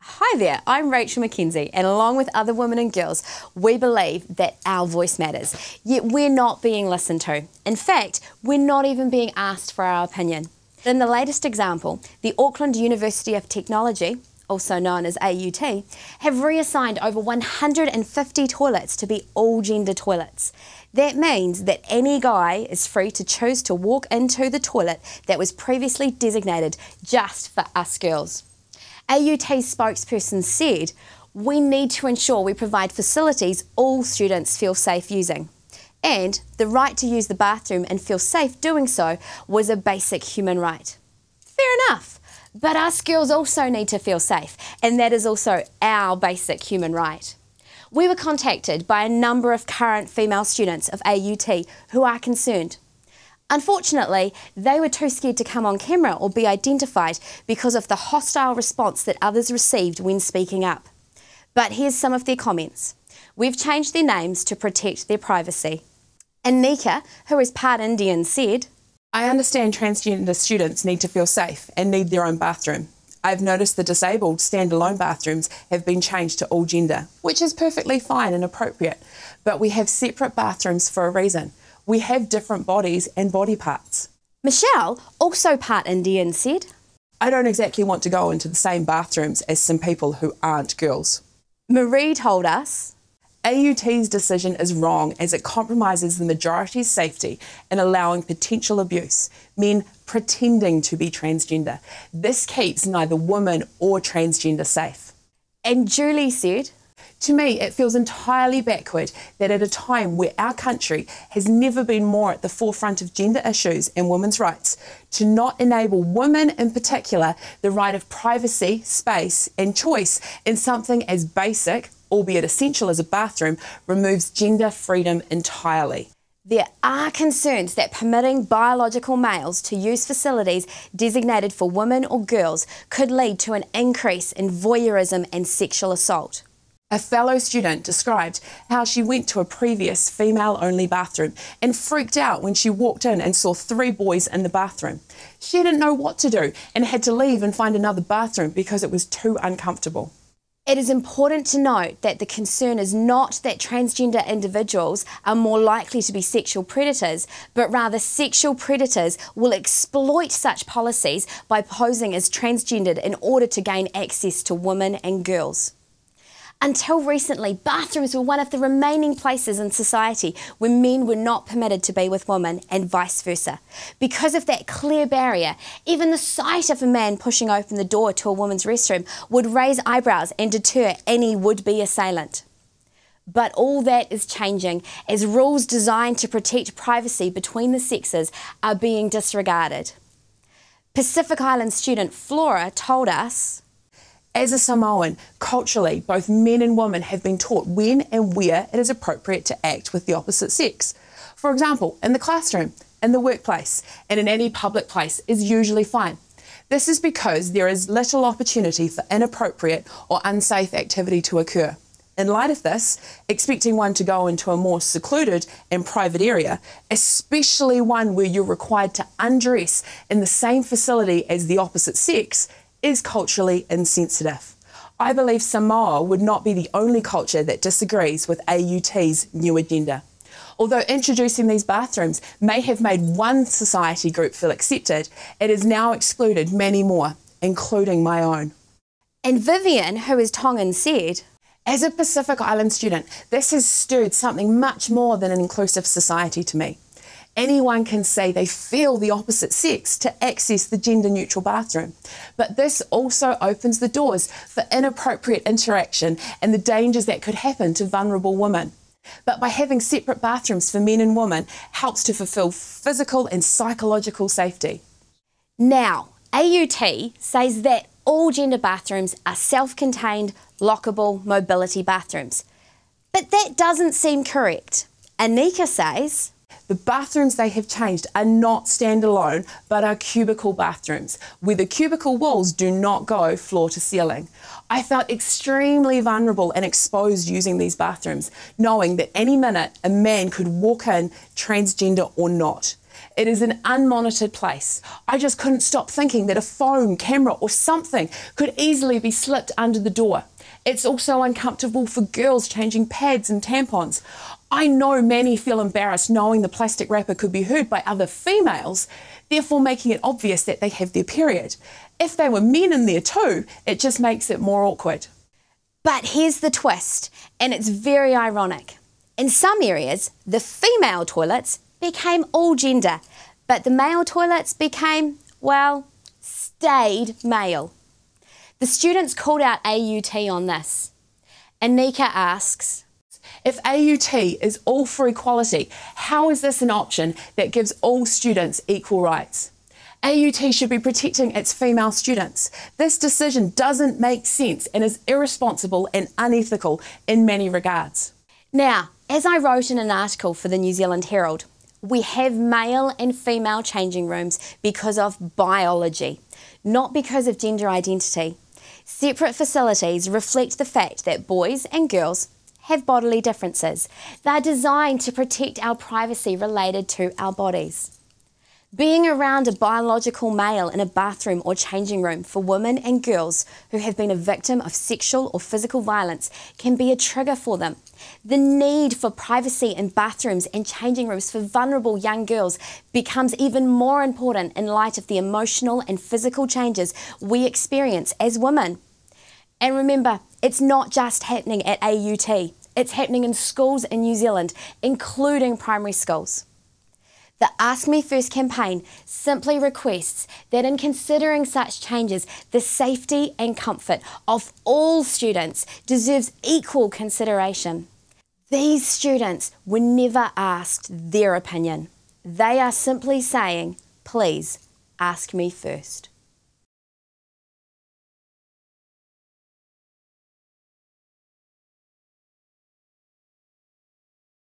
Hi there, I'm Rachel McKenzie, and along with other women and girls, we believe that our voice matters, yet we're not being listened to. In fact, we're not even being asked for our opinion. In the latest example, the Auckland University of Technology, also known as AUT, have reassigned over 150 toilets to be all-gender toilets. That means that any guy is free to choose to walk into the toilet that was previously designated just for us girls. AUT's spokesperson said, "We need to ensure we provide facilities all students feel safe using." And the right to use the bathroom and feel safe doing so was a basic human right. Fair enough, but us girls also need to feel safe, and that is also our basic human right. We were contacted by a number of current female students of AUT who are concerned. Unfortunately, they were too scared to come on camera or be identified because of the hostile response that others received when speaking up. But here's some of their comments. We've changed their names to protect their privacy. Anika, who is part Indian, said, "I understand transgender students need to feel safe and need their own bathroom. I've noticed the disabled standalone bathrooms have been changed to all gender, which is perfectly fine and appropriate, but we have separate bathrooms for a reason. We have different bodies and body parts." Michelle, also part Indian, said, "I don't exactly want to go into the same bathrooms as some people who aren't girls." Marie told us, AUT's decision is wrong as it compromises the majority's safety in allowing potential abuse, men pretending to be transgender. This keeps neither women or transgender safe. And Julie said, "To me, it feels entirely backward that at a time where our country has never been more at the forefront of gender issues and women's rights, to not enable women in particular the right of privacy, space and choice in something as basic, albeit essential as a bathroom, removes gender freedom entirely." There are concerns that permitting biological males to use facilities designated for women or girls could lead to an increase in voyeurism and sexual assault. A fellow student described how she went to a previous female-only bathroom and freaked out when she walked in and saw 3 boys in the bathroom. She didn't know what to do and had to leave and find another bathroom because it was too uncomfortable. It is important to note that the concern is not that transgender individuals are more likely to be sexual predators, but rather sexual predators will exploit such policies by posing as transgendered in order to gain access to women and girls. Until recently, bathrooms were one of the remaining places in society where men were not permitted to be with women and vice versa. Because of that clear barrier, even the sight of a man pushing open the door to a woman's restroom would raise eyebrows and deter any would-be assailant. But all that is changing as rules designed to protect privacy between the sexes are being disregarded. Pacific Island student Flora told us, "As a Samoan, culturally, both men and women have been taught when and where it is appropriate to act with the opposite sex. For example, in the classroom, in the workplace, and in any public place is usually fine. This is because there is little opportunity for inappropriate or unsafe activity to occur. In light of this, expecting one to go into a more secluded and private area, especially one where you're required to undress in the same facility as the opposite sex, is culturally insensitive." I believe Samoa would not be the only culture that disagrees with AUT's new agenda. Although introducing these bathrooms may have made one society group feel accepted, it has now excluded many more, including my own. And Vivian, who is Tongan, said, "As a Pacific Island student, this has stirred something much more than an inclusive society to me. Anyone can say they feel the opposite sex to access the gender-neutral bathroom. But this also opens the doors for inappropriate interaction and the dangers that could happen to vulnerable women. But by having separate bathrooms for men and women helps to fulfil physical and psychological safety." Now, AUT says that all gender bathrooms are self-contained, lockable mobility bathrooms. But that doesn't seem correct. Anika says, "The bathrooms they have changed are not standalone, but are cubicle bathrooms, where the cubicle walls do not go floor to ceiling. I felt extremely vulnerable and exposed using these bathrooms, knowing that any minute a man could walk in, transgender or not. It is an unmonitored place. I just couldn't stop thinking that a phone, camera or something could easily be slipped under the door. It's also uncomfortable for girls changing pads and tampons. I know many feel embarrassed knowing the plastic wrapper could be heard by other females, therefore making it obvious that they have their period. If they were men in there too, it just makes it more awkward. But here's the twist, and it's very ironic. In some areas, the female toilets became all gender, but the male toilets became, well, stayed male. The students called out AUT on this. Anika asks, if AUT is all for equality, how is this an option that gives all students equal rights? AUT should be protecting its female students. This decision doesn't make sense and is irresponsible and unethical in many regards. Now, as I wrote in an article for the New Zealand Herald, we have male and female changing rooms because of biology, not because of gender identity. Separate facilities reflect the fact that boys and girls have bodily differences. They're designed to protect our privacy related to our bodies. Being around a biological male in a bathroom or changing room for women and girls who have been a victim of sexual or physical violence can be a trigger for them. The need for privacy in bathrooms and changing rooms for vulnerable young girls becomes even more important in light of the emotional and physical changes we experience as women. And remember, it's not just happening at AUT, it's happening in schools in New Zealand, including primary schools. The Ask Me First campaign simply requests that in considering such changes, the safety and comfort of all students deserves equal consideration. These students were never asked their opinion. They are simply saying, please ask me first.